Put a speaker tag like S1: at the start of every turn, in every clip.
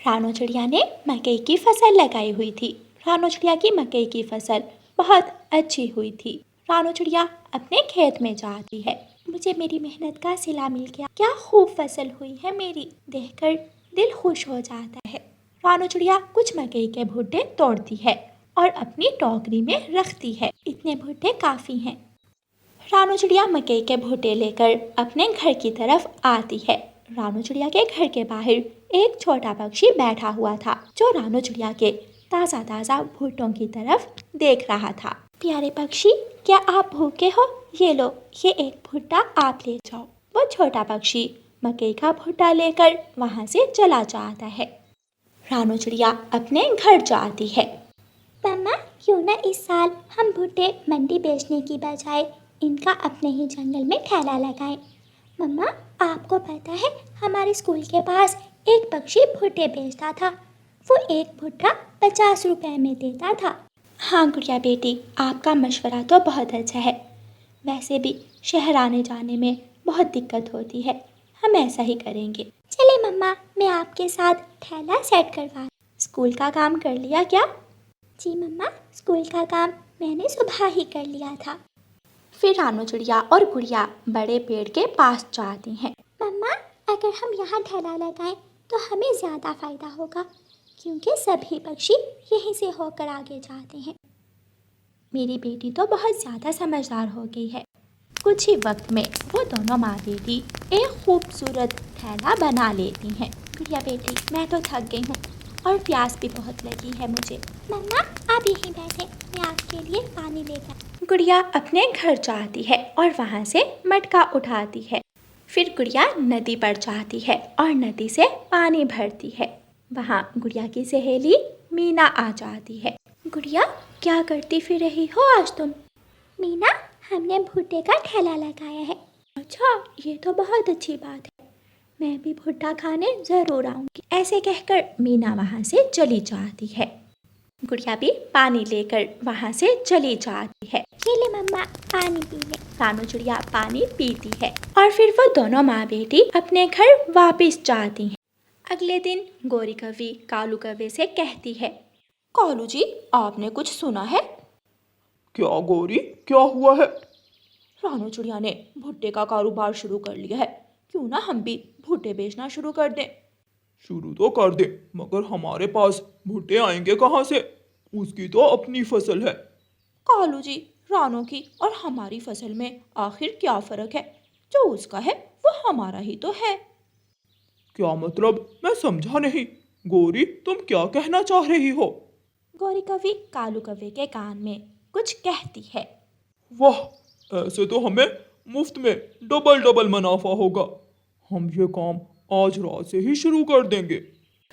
S1: रानो चिड़िया ने मकई की फसल लगाई हुई थी। रानो चिड़िया की मकई की फसल बहुत अच्छी हुई थी। रानो चिड़िया अपने खेत में जाती है। मुझे मेरी मेहनत का सिला मिल गया। क्या खूब फसल हुई है मेरी, देखकर दिल खुश हो जाता है। रानो चिड़िया कुछ मकई के भुट्टे तोड़ती है और अपनी टोकरी में रखती है। इतने भुट्टे काफ़ी हैं। रानो चिड़िया मकई के भुट्टे लेकर अपने घर की तरफ आती है। रानो चिड़िया के घर के बाहर एक छोटा पक्षी बैठा हुआ था, जो रानो चिड़िया के ताज़ा ताज़ा भुट्टों की तरफ देख रहा था। प्यारे पक्षी, क्या आप भूखे हो? ये लो, ये एक भुट्टा आप ले जाओ। वो छोटा पक्षी मकई का भुट्टा लेकर वहाँ से चला जाता है। रानो चिड़िया अपने घर जाती है। मम्मा, क्यों ना इस साल हम भुट्टे मंडी बेचने की बजाय इनका अपने ही जंगल में ठेला लगाएं। मम्मा, आपको पता है हमारे स्कूल के पास एक पक्षी भुट्टे बेचता था। वो एक भुट्टा 50 रुपए में देता था। हाँ गुड़िया बेटी, आपका मशवरा तो बहुत अच्छा है। वैसे भी शहर आने जाने में बहुत दिक्कत होती है, हम ऐसा ही करेंगे। चले मम्मा, मैं आपके साथ ठेला सेट करवा। स्कूल का काम कर लिया क्या? जी मम्मा, स्कूल का काम मैंने सुबह ही कर लिया था। फिर रानो चिड़िया और गुड़िया बड़े पेड़ के पास जाती हैं। मम्मा, अगर हम यहाँ ठेला लगाएं तो हमें ज़्यादा फायदा होगा, क्योंकि सभी पक्षी यहीं से होकर आगे जाते हैं। मेरी बेटी तो बहुत ज़्यादा समझदार हो गई है। कुछ ही वक्त में वो दोनों माँ बेटी एक खूबसूरत ठेला बना लेती हैं। गुड़िया बेटी, मैं तो थक गई हूँ और प्यास भी बहुत लगी है मुझे। मम्मा, आप यहीं बैठे, मैं आपके लिए पानी लेकर। गुड़िया अपने घर जाती है और वहाँ से मटका उठाती है। फिर गुड़िया नदी पर जाती है और नदी से पानी भरती है। वहाँ गुड़िया की सहेली मीना आ जाती है। गुड़िया, क्या करती फिर रही हो आज तुम? मीना, हमने भुट्टे का ठेला लगाया है। अच्छा, ये तो बहुत अच्छी बात है। मैं भी भुट्टा खाने ज़रूर आऊँगी। ऐसे कहकर मीना वहाँ से चली जाती है। गुड़िया भी पानी लेकर वहाँ से चली जाती है। ये ले मम्मा, पानी पी ले। रानो चिड़िया पानी पीती है और फिर वो दोनों माँ बेटी अपने घर वापस जाती हैं। अगले दिन गोरी कौवी कालू कौवे से कहती है, कालू जी, आपने कुछ सुना है?
S2: क्या गोरी, क्या हुआ है?
S1: रानो चिड़िया ने भुट्टे का कारोबार शुरू कर लिया है। क्यों ना हम भी भुट्टे बेचना शुरू कर दें?
S2: शुरू तो कर दे, मगर हमारे पास भुट्टे आएंगे कहाँ से? उसकी तो अपनी फसल है।
S1: कालू जी, रानो की और हमारी फसल में आखिर क्या फर्क है? जो उसका है वो हमारा ही तो है।
S2: क्या मतलब? मैं समझा नहीं। गोरी, तुम क्या कहना चाह रही हो?
S1: गौरी कवि कालू कौवे के कान में कुछ कहती है।
S2: वाह, ऐसे तो हमें मुफ्त में डबल डबल मुनाफा होगा। हम ये काम आज रात से ही शुरू कर देंगे।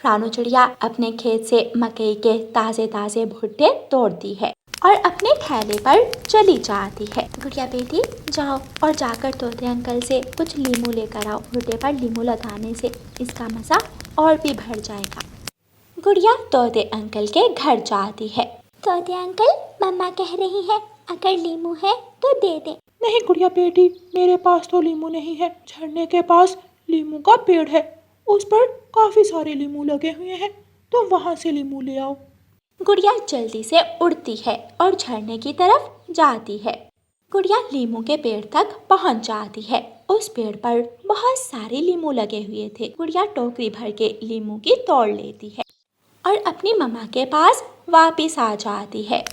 S1: रानो चिड़िया अपने खेत से मकई के ताज़े ताज़े भुट्टे तोड़ती है और अपने ठेले पर चली जाती है। गुड़िया बेटी, जाओ और जाकर तोते अंकल से कुछ लीमू लेकर आओ। भुट्टे पर लीमू लगाने से इसका मज़ा और भी बढ़ जाएगा। गुड़िया तोते अंकल के घर जाती है। तोते अंकल, मम्मा कह रही है अगर लीमू है तो दे दे।
S2: नहीं गुड़िया बेटी, मेरे पास तो लीमू नहीं है। झरने के पास लीमू का पेड़ है, उस पर काफी सारे लीमू लगे हुए हैं, तो वहां से लीमू ले आओ।
S1: गुड़िया जल्दी से उड़ती है और झरने की तरफ जाती है। गुड़िया लीमू के पेड़ तक पहुंच जाती है। उस पेड़ पर बहुत सारे लीमू लगे हुए थे। गुड़िया टोकरी भर के लीमू की तोड़ लेती है और अपनी मम्मा के पास वापस आ जाती है।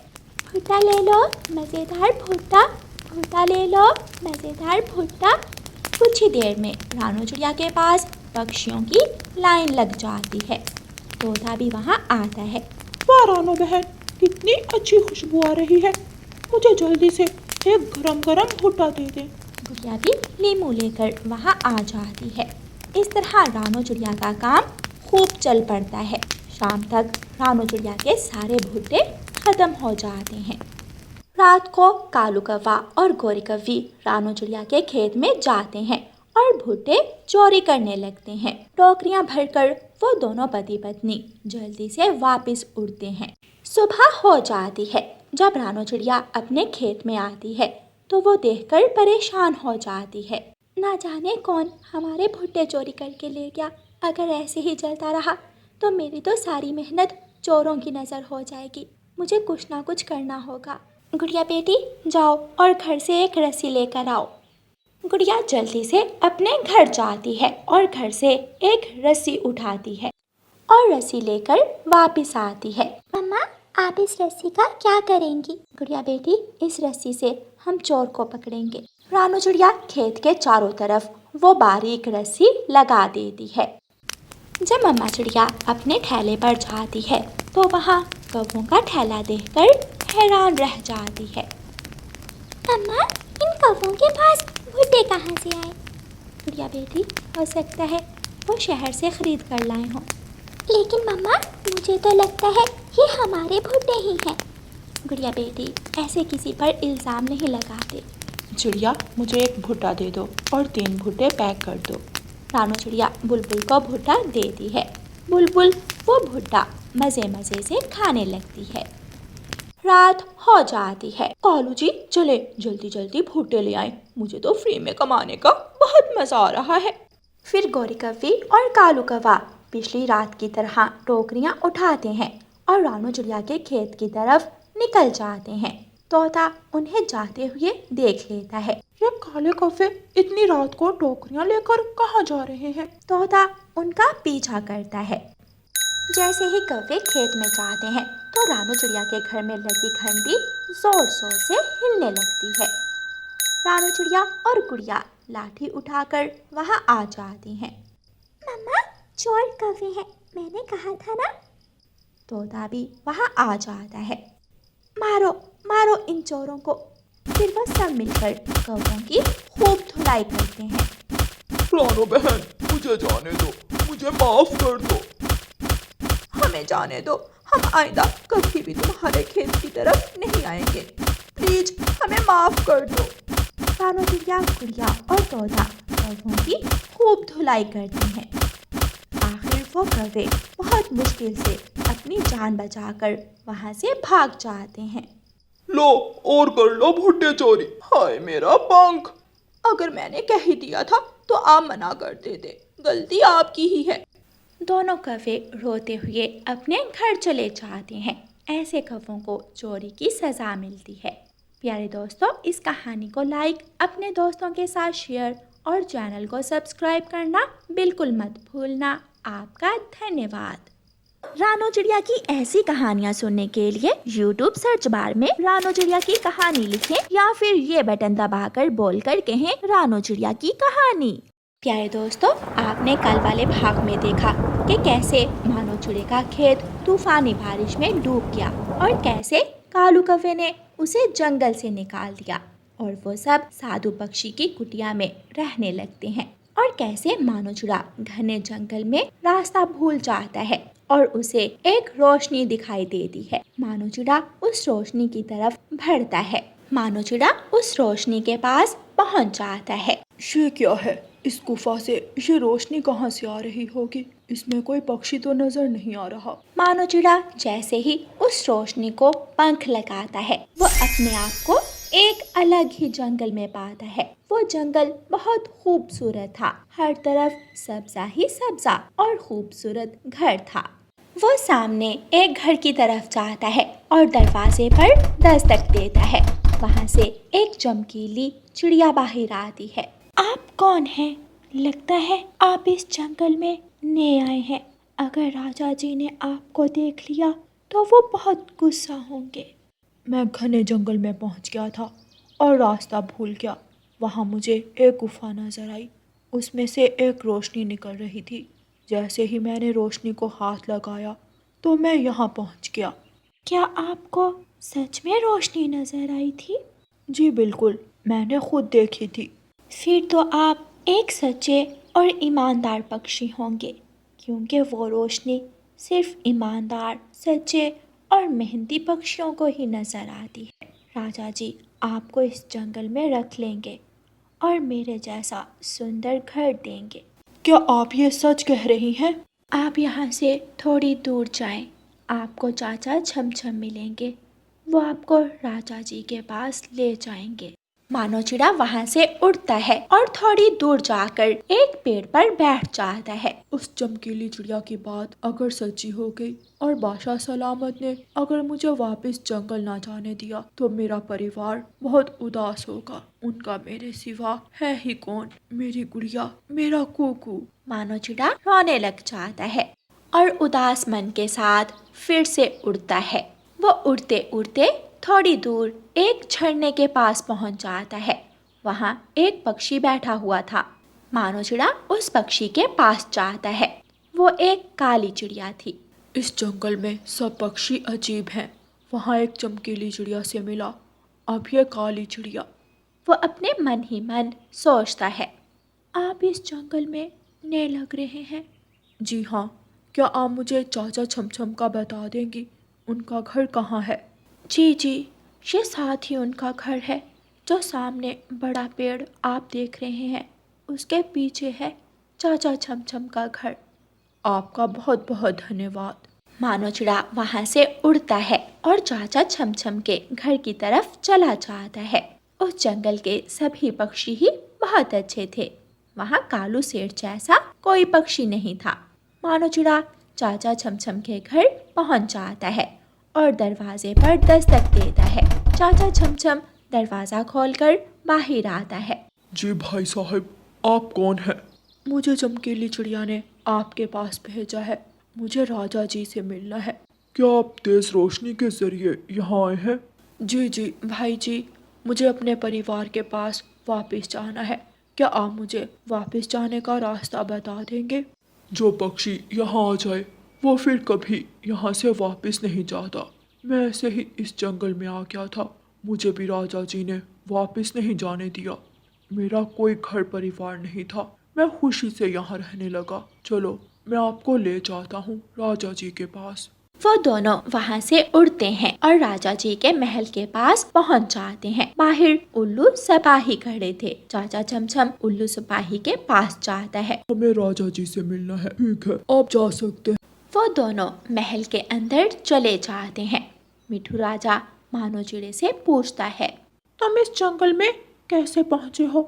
S1: भुट्टा ले लो, मज़ेदार भुट्टा। भुट्टा ले लो, मज़ेदार भुट्टा। कुछ ही देर में रानो चिड़िया के पास पक्षियों की लाइन लग जाती है। तोता भी वहाँ आता है।
S2: वाह रानो बहन, कितनी अच्छी खुशबू आ रही है। मुझे जल्दी से एक गरम गरम भुट्टा दे दे।
S1: गुड़िया भी लीमू लेकर वहाँ आ जाती है। इस तरह रानो चिड़िया का काम खूब चल पड़ता है। शाम तक रानो चिड़िया के सारे भुट्टे खत्म हो जाते हैं। रात को कालू कौवा और गोरी कौवी रानो चिड़िया के खेत में जाते हैं और भुट्टे चोरी करने लगते हैं। टोकरियां भरकर वो दोनों पति पत्नी जल्दी से वापस उड़ते हैं। सुबह हो जाती है। जब रानो चिड़िया अपने खेत में आती है तो वो देखकर परेशान हो जाती है। ना जाने कौन हमारे भुट्टे चोरी करके ले गया। अगर ऐसे ही चलता रहा तो मेरी तो सारी मेहनत चोरों की नज़र हो जाएगी। मुझे कुछ ना कुछ करना होगा। गुड़िया बेटी जाओ और घर से एक रस्सी लेकर आओ। गुड़िया जल्दी से अपने घर जाती है और घर से एक रस्सी उठाती है और रस्सी लेकर वापस आती है। मम्मा आप इस रस्सी का क्या करेंगी? गुड़िया बेटी इस रस्सी से हम चोर को पकड़ेंगे। रानू चिड़िया खेत के चारों तरफ वो बारीक रस्सी लगा देती है। जब मम्मा चिड़िया अपने ठेले पर जाती है तो वहाँ कौवों का ठेला देखकर हैरान रह जाती है। मम्मा इन कौवों के पास भुट्टे कहाँ से आए? गुड़िया बेटी हो सकता है वो शहर से खरीद कर लाए हों। लेकिन मम्मा मुझे तो लगता है ये हमारे भुट्टे ही हैं। गुड़िया बेटी ऐसे किसी पर इल्ज़ाम नहीं लगाते।
S2: चिड़िया मुझे एक भुट्टा दे दो और 3 भुट्टे पैक कर दो।
S1: रानू चिड़िया बुलबुल को भुट्टा देती है। बुलबुल वो भुट्टा मज़े मज़े से खाने लगती है। रात हो जाती है।
S2: कालू जी चले जल्दी जल्दी भुट्टे ले आए, मुझे तो फ्री में कमाने का बहुत मजा आ रहा है।
S1: फिर गौरी कव्वी और कालू कौवा पिछली रात की तरह टोकरियां उठाते हैं और रानू चिड़िया के खेत की तरफ निकल जाते हैं। तोता उन्हें जाते हुए देख लेता है।
S2: ये काले कौवे इतनी रात को टोकरियां लेकर कहाँ जा रहे हैं?
S1: तोता उनका पीछा करता है। जैसे ही कौवे खेत में जाते हैं तो रानू चिड़िया के घर में लगी घंटी जोर जोर से हिलने लगती है। रानू चिड़िया और गुड़िया लाठी उठाकर वहां आ जाती हैं। मम्मा चोर कौवे हैं, मैंने कहा था ना। तोता भी वहां आ जाता है। मारो मारो इन चोरों को। फिर वो सब मिलकर कौवों की खूब धुलाई करते हैं।
S2: रानो बहन मुझे जाने दो, मुझे माफ कर दो।
S1: हमें जाने दो, हम आइंदा कभी भी तुम्हारे खेत की तरफ नहीं आएंगे। प्लीज हमें माफ कर दो। रानू चिड़िया गुड़िया और तोता कौवों की खूब धुलाई करते हैं। आखिर वो कौवे बहुत मुश्किल से अपनी जान बचाकर वहां से भाग जाते हैं।
S2: लो और कर लो भुट्टे चोरी, हाय मेरा पंख। अगर मैंने कह ही दिया था तो आप मना कर देते, गलती आपकी ही है।
S1: दोनों कौवे रोते हुए अपने घर चले जाते हैं। ऐसे कौवों को चोरी की सज़ा मिलती है। प्यारे दोस्तों इस कहानी को लाइक, अपने दोस्तों के साथ शेयर और चैनल को सब्सक्राइब करना बिल्कुल मत भूलना। आपका धन्यवाद। रानू चिड़िया की ऐसी कहानियाँ सुनने के लिए YouTube सर्च बार में रानू चिड़िया की कहानी लिखें या फिर ये बटन दबाकर बोलकर कहें रानू चिड़िया की कहानी। प्यारे दोस्तों आपने कल वाले भाग में देखा कि कैसे मानो चिड़िया का खेत तूफानी बारिश में डूब गया और कैसे कालू कौवे ने उसे जंगल से निकाल दिया और वो सब साधु पक्षी की कुटिया में रहने लगते हैं। और कैसे मानो चिड़िया घने जंगल में रास्ता भूल जाता है और उसे एक रोशनी दिखाई देती है। मानो चिड़िया उस रोशनी की तरफ बढ़ता है। मानो चिड़िया उस रोशनी के पास पहुंच जाता है।
S2: ये क्या है? इस गुफा से ये रोशनी कहाँ से आ रही होगी? इसमें कोई पक्षी तो नजर नहीं आ रहा।
S1: मानो चिड़िया जैसे ही उस रोशनी को पंख लगाता है वो अपने आप को एक अलग ही जंगल में पाता है। वो जंगल बहुत खूबसूरत था, हर तरफ सब्जा ही सब्जा और खूबसूरत घर था। वो सामने एक घर की तरफ जाता है और दरवाजे पर दस्तक देता है। वहाँ से एक चमकीली चिड़िया बाहर आती है। आप कौन हैं? लगता है आप इस जंगल में नए आए हैं। अगर राजा जी ने आपको देख लिया तो वो बहुत गुस्सा होंगे।
S2: मैं घने जंगल में पहुंच गया था और रास्ता भूल गया। वहाँ मुझे एक गुफा नजर आई, उसमें से एक रोशनी निकल रही थी। जैसे ही मैंने रोशनी को हाथ लगाया तो मैं यहाँ पहुँच गया।
S1: क्या आपको सच में रोशनी नजर आई थी?
S2: जी बिल्कुल, मैंने खुद देखी थी।
S1: फिर तो आप एक सच्चे और ईमानदार पक्षी होंगे, क्योंकि वो रोशनी सिर्फ ईमानदार, सच्चे और मेहनती पक्षियों को ही नजर आती है। राजा जी आपको इस जंगल में रख लेंगे और मेरे जैसा सुंदर घर देंगे।
S2: क्या आप ये सच कह रही हैं?
S1: आप यहाँ से थोड़ी दूर जाएं, आपको चाचा छम छम मिलेंगे। वो आपको राजा जी के पास ले जाएंगे। मानो चिड़ा वहाँ से उड़ता है और थोड़ी दूर जाकर एक पेड़ पर बैठ जाता है।
S2: उस चमकीली चिड़िया की बात अगर सच्ची हो गई और बादशाह सलामत ने अगर मुझे वापस जंगल ना जाने दिया तो मेरा परिवार बहुत उदास होगा। उनका मेरे सिवा है ही कौन? मेरी गुड़िया, मेरा कुकू।
S1: मानो चिड़ा रोने लग जाता है और उदास मन के साथ फिर से उड़ता है। वो उड़ते उड़ते थोड़ी दूर एक झरने के पास पहुंच जाता है। वहाँ एक पक्षी बैठा हुआ था। मानो चिड़ा उस पक्षी के पास जाता है। वो एक काली चिड़िया थी।
S2: इस जंगल में सब पक्षी अजीब हैं। वहाँ एक चमकीली चिड़िया से मिला, अब ये काली चिड़िया।
S1: वो अपने मन ही मन सोचता है, आप इस जंगल में नए लग रहे हैं।
S2: जी हाँ, क्या आप मुझे चाचा छमछम का बता देंगी? उनका घर कहाँ है?
S1: जी जी, ये साथ ही उनका घर है। जो सामने बड़ा पेड़ आप देख रहे हैं, उसके पीछे है चाचा छमछम का घर।
S2: आपका बहुत बहुत धन्यवाद।
S1: मानो चिड़ा वहाँ से उड़ता है और चाचा छमछम के घर की तरफ चला जाता है। उस जंगल के सभी पक्षी ही बहुत अच्छे थे। वहाँ कालू सेठ जैसा कोई पक्षी नहीं था। मानो चिड़ा चाचा छमछम के घर पहुँच जाता है और दरवाजे पर दस्तक देता है। चाचा छमछम दरवाजा खोलकर बाहर आता है।
S2: जी भाई साहब, आप कौन हैं? मुझे चमकीली चिड़िया ने आपके पास भेजा है। मुझे राजा जी से मिलना है। क्या आप तेज रोशनी के जरिए यहाँ आए हैं? जी जी भाई जी, मुझे अपने परिवार के पास वापस जाना है। क्या आप मुझे वापस जाने का रास्ता बता देंगे? जो पक्षी यहाँ आ जाए वो फिर कभी यहाँ से वापस नहीं जाता। मैं ऐसे ही इस जंगल में आ गया था, मुझे भी राजा जी ने वापस नहीं जाने दिया। मेरा कोई घर परिवार नहीं था, मैं खुशी से यहाँ रहने लगा। चलो मैं आपको ले जाता हूँ राजा जी के पास।
S1: वो दोनों वहाँ से उड़ते हैं और राजा जी के महल के पास पहुँच जाते हैं। बाहर उल्लू सिपाही खड़े थे। चाचा छमछम उल्लू सिपाही के पास जाता है।
S2: हमें राजा जी से मिलना है। ठीक है, आप जा सकते हैं।
S1: वो दोनों महल के अंदर चले जाते हैं। मिठू राजा मानो चिड़े से पूछता है,
S2: तुम इस जंगल में कैसे पहुँचे हो?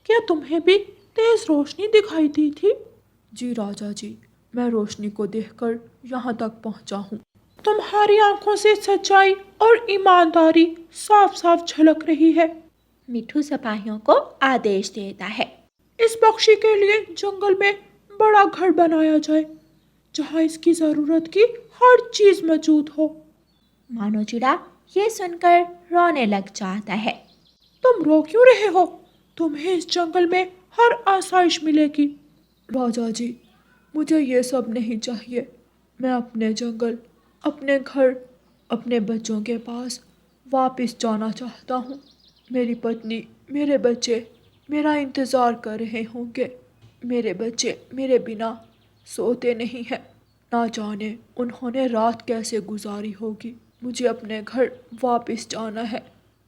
S2: क्या तुम्हें भी तेज रोशनी दिखाई दी थी? जी राजा जी, मैं रोशनी को देखकर यहाँ तक पहुँचा हूँ। तुम्हारी आंखों से सच्चाई और ईमानदारी साफ साफ झलक रही है।
S1: मिठू सिपाहियों को आदेश देता है,
S2: इस पक्षी के लिए जंगल में बड़ा घर बनाया जाए, जहाँ इसकी जरूरत की हर चीज मौजूद हो।
S1: मानो चिड़ा ये सुनकर रोने लग जाता है।
S2: तुम रो क्यों रहे हो? तुम्हें इस जंगल में हर आसाइश मिलेगी। राजा जी, मुझे ये सब नहीं चाहिए। मैं अपने जंगल, अपने घर, अपने बच्चों के पास वापस जाना चाहता हूँ। मेरी पत्नी, मेरे बच्चे मेरा इंतज़ार कर रहे होंगे। मेरे बच्चे मेरे बिना सोते नहीं हैं। ना जाने उन्होंने रात कैसे गुजारी होगी। मुझे अपने घर वापस जाना है।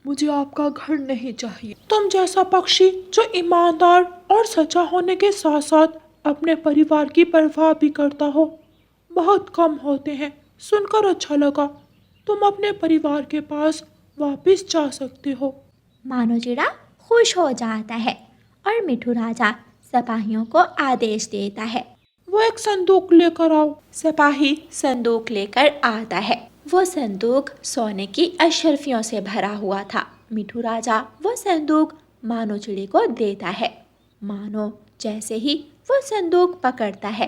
S2: मुझे आपका घर नहीं चाहिए। तुम जैसा पक्षी जो ईमानदार और सच्चा होने के साथ साथ अपने परिवार की परवाह भी करता हो, बहुत कम होते हैं। सुनकर अच्छा लगा। तुम अपने परिवार के पास वापस जा सकते हो।
S1: मानो चिड़ा खुश हो जाता है और मिठू राजा सिपाहियों को आदेश देता है,
S2: वो एक संदूक लेकर आओ।
S1: सिपाही संदूक लेकर आता है। वो संदूक सोने की अशर्फियों से भरा हुआ था। मिठू राजा वो संदूक मानो चिड़ी को देता है। मानो जैसे ही वो संदूक पकड़ता है,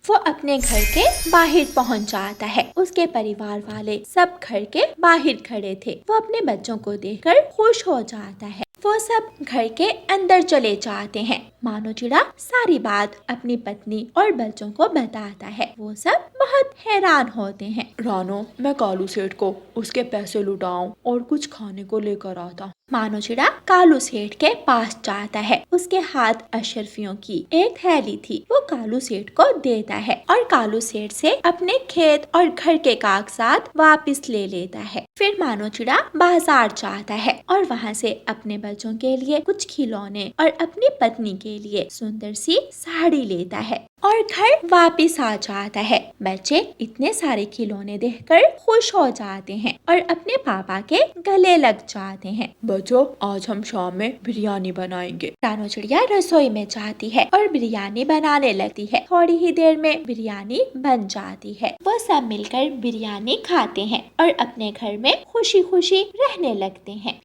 S1: वो अपने घर के बाहर पहुंच जाता है। उसके परिवार वाले सब घर के बाहर खड़े थे। वो अपने बच्चों को देखकर खुश हो जाता है। वो सब घर के अंदर चले जाते हैं। मानो चिड़ा सारी बात अपनी पत्नी और बच्चों को बताता है। वो सब बहुत हैरान होते हैं।
S2: रानो, मैं कालू सेठ को उसके पैसे लुटाऊं और कुछ खाने को लेकर आता हूँ।
S1: मानो चिड़ा कालू सेठ के पास जाता है। उसके हाथ अशर्फियों की एक थैली थी। वो कालू सेठ को देता है और कालू सेठ से अपने खेत और घर के कागजात वापस ले लेता है। फिर मानो चिड़ा बाजार जाता है और वहाँ से अपने बच्चों के लिए कुछ खिलौने और अपनी पत्नी के लिए सुंदर सी साड़ी लेता है। और घर वापस आ जाता है। बच्चे इतने सारे खिलौने देखकर खुश हो जाते हैं और अपने पापा के गले लग जाते हैं।
S2: बच्चों, आज हम शाम में बिरयानी बनाएंगे।
S1: रानो चिड़िया रसोई में जाती है और बिरयानी बनाने लगती है। थोड़ी ही देर में बिरयानी बन जाती है। वो सब मिलकर बिरयानी खाते हैं और अपने घर में खुशी खुशी रहने लगते हैं।